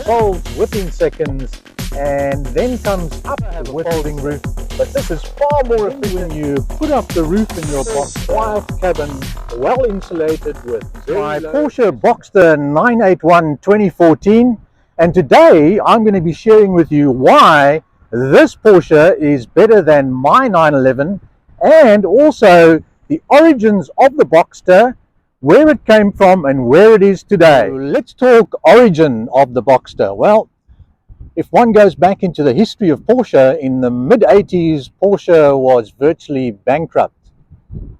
folds within seconds, and then comes up with a folding roof. But this is far more efficient when you put up the roof in your box. Quiet cabin, well insulated with my Porsche Boxster 981 2014. And today I'm going to be sharing with you why this Porsche is better than my 911, and also the origins of the Boxster, where it came from and where it is today. So let's talk origin of the Boxster. Well, if one goes back into the history of Porsche, in the mid-80s, Porsche was virtually bankrupt,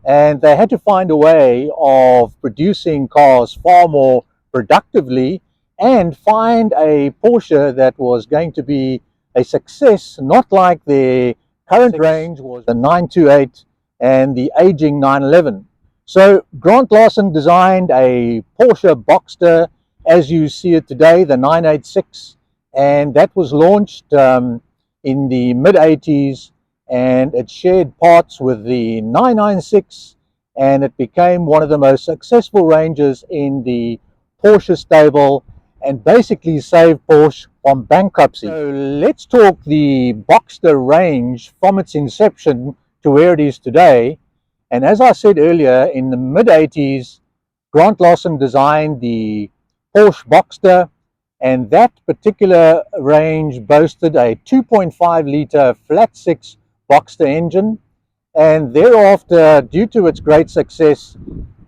and they had to find a way of producing cars far more productively and find a Porsche that was going to be a success, not like the current range was the 928 and the aging 911. So Grant Larson designed a Porsche Boxster as you see it today, the 986, and that was launched in the mid-80s, and it shared parts with the 996, and it became one of the most successful ranges in the Porsche stable and basically saved Porsche from bankruptcy. So let's talk the Boxster range from its inception to where it is today. And as I said earlier, in the mid-80s, Grant Larson designed the Porsche Boxster, and that particular range boasted a 2.5 litre flat-six Boxster engine. And thereafter, due to its great success,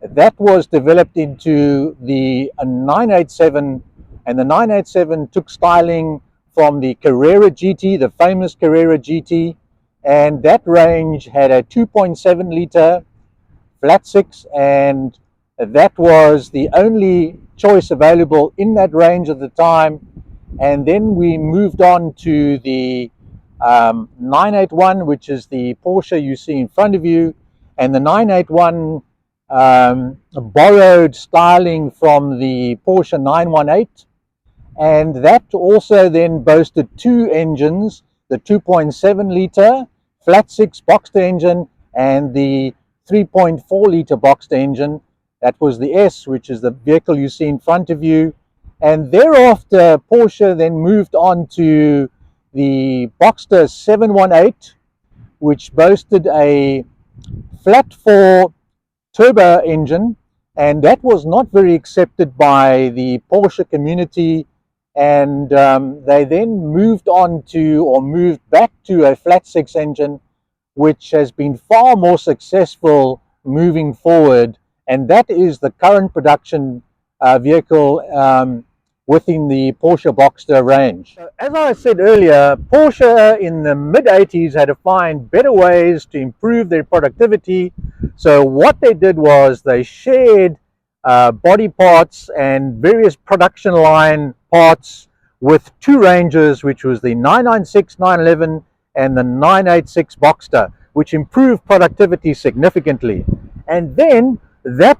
that was developed into the 987, and the 987 took styling from the Carrera GT, the famous Carrera GT, and that range had a 2.7 litre flat six, and that was the only choice available in that range at the time. And then we moved on to the 981, which is the Porsche you see in front of you, and the 981 borrowed styling from the Porsche 918, and that also then boasted two engines, the 2.7 litre flat six Boxster engine and the 3.4 litre Boxster engine. That was the S, which is the vehicle you see in front of you. And thereafter, Porsche then moved on to the Boxster 718, which boasted a flat four turbo engine, and that was not very accepted by the Porsche community. And they then moved on to, or moved back to, a flat six engine, which has been far more successful moving forward, and that is the current production vehicle within the Porsche Boxster range. As I said earlier, Porsche in the mid-80s had to find better ways to improve their productivity. So what they did was they shared body parts and various production line parts with two ranges, which was the 996 911 and the 986 Boxster, which improved productivity significantly. And then that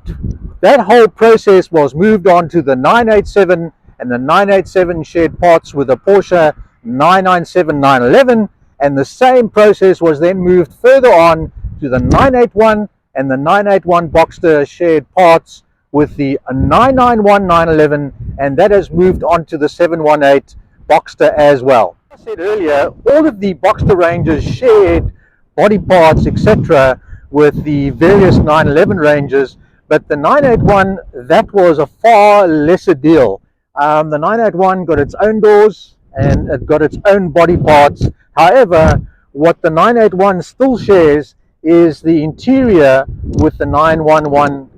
whole process was moved on to the 987, and the 987 shared parts with the Porsche 997 911, and the same process was then moved further on to the 981, and the 981 Boxster shared parts with the 991 911, and that has moved on to the 718 Boxster as well. As I said earlier, all of the Boxster ranges shared body parts, etc., with the various 911 ranges, but the 981, that was a far lesser deal. The 981 got its own doors and it got its own body parts. However, what the 981 still shares is the interior with the 911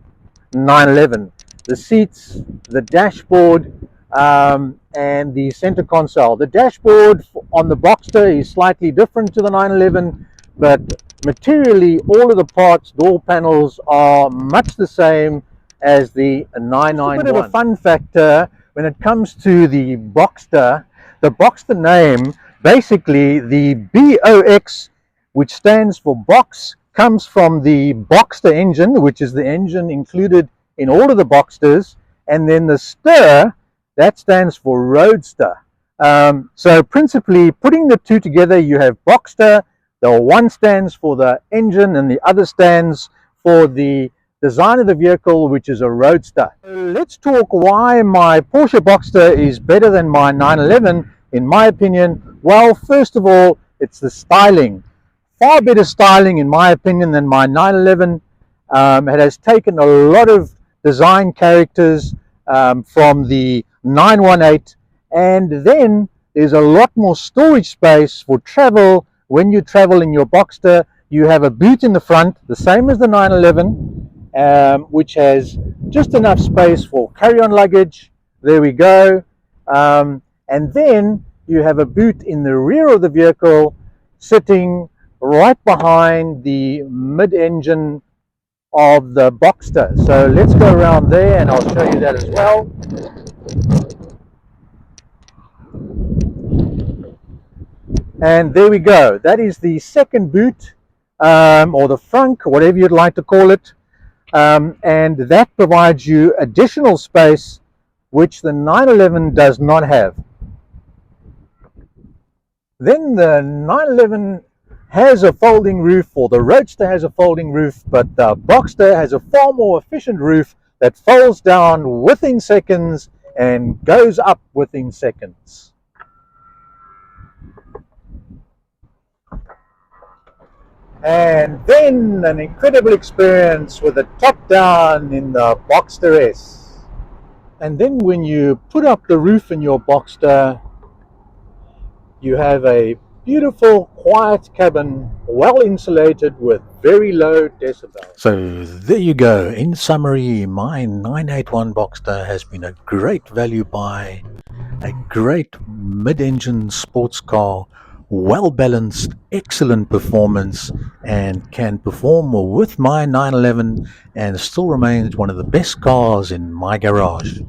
911. The seats, the dashboard, and the center console. The dashboard on the Boxster is slightly different to the 911, but materially all of the parts, door panels, are much the same as the 991. A bit of a fun factor when it comes to the Boxster name, basically the BOX, which stands for box, comes from the Boxster engine, which is the engine included in all of the Boxsters, and then the stir, that stands for roadster. So principally, putting the two together, you have Boxster. The one stands for the engine and the other stands for the design of the vehicle, which is a roadster. Let's talk why my Porsche Boxster is better than my 911 in my opinion. Well, first of all, it's the styling. Far better styling in my opinion than my 911. It has taken a lot of design characters from the 918, and then there's a lot more storage space for travel. When you travel in your Boxster, you have a boot in the front, the same as the 911, which has just enough space for carry-on luggage. There we go. And then you have a boot in the rear of the vehicle, sitting right behind the mid-engine of the Boxster. So let's go around there and I'll show you that as well. And there we go. That is the second boot, or the frunk, whatever you'd like to call it. And that provides you additional space, which the 911 does not have. Then the 911 has a folding roof, or the Roadster has a folding roof, but the Boxster has a far more efficient roof that folds down within seconds and goes up within seconds. And then an incredible experience with the top down in the Boxster S. And then when you put up the roof in your Boxster, you have a beautiful quiet cabin, well insulated with very low decibels. So there you go. In summary, my 981 Boxster has been a great value buy, a great mid-engine sports car, well balanced, excellent performance, and can perform with my 911 and still remains one of the best cars in my garage.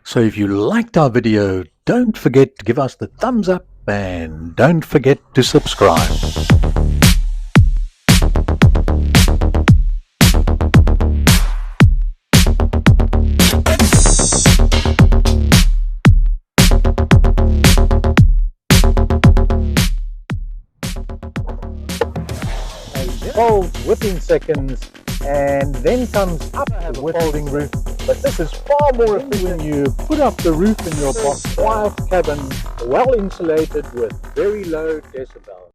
So if you liked our video, don't forget to give us the thumbs up and don't forget to subscribe. Folds within seconds and then comes up with a folding roof, but this is far more efficient. When you put up the roof in your box, quiet cabin, well insulated with very low decibels.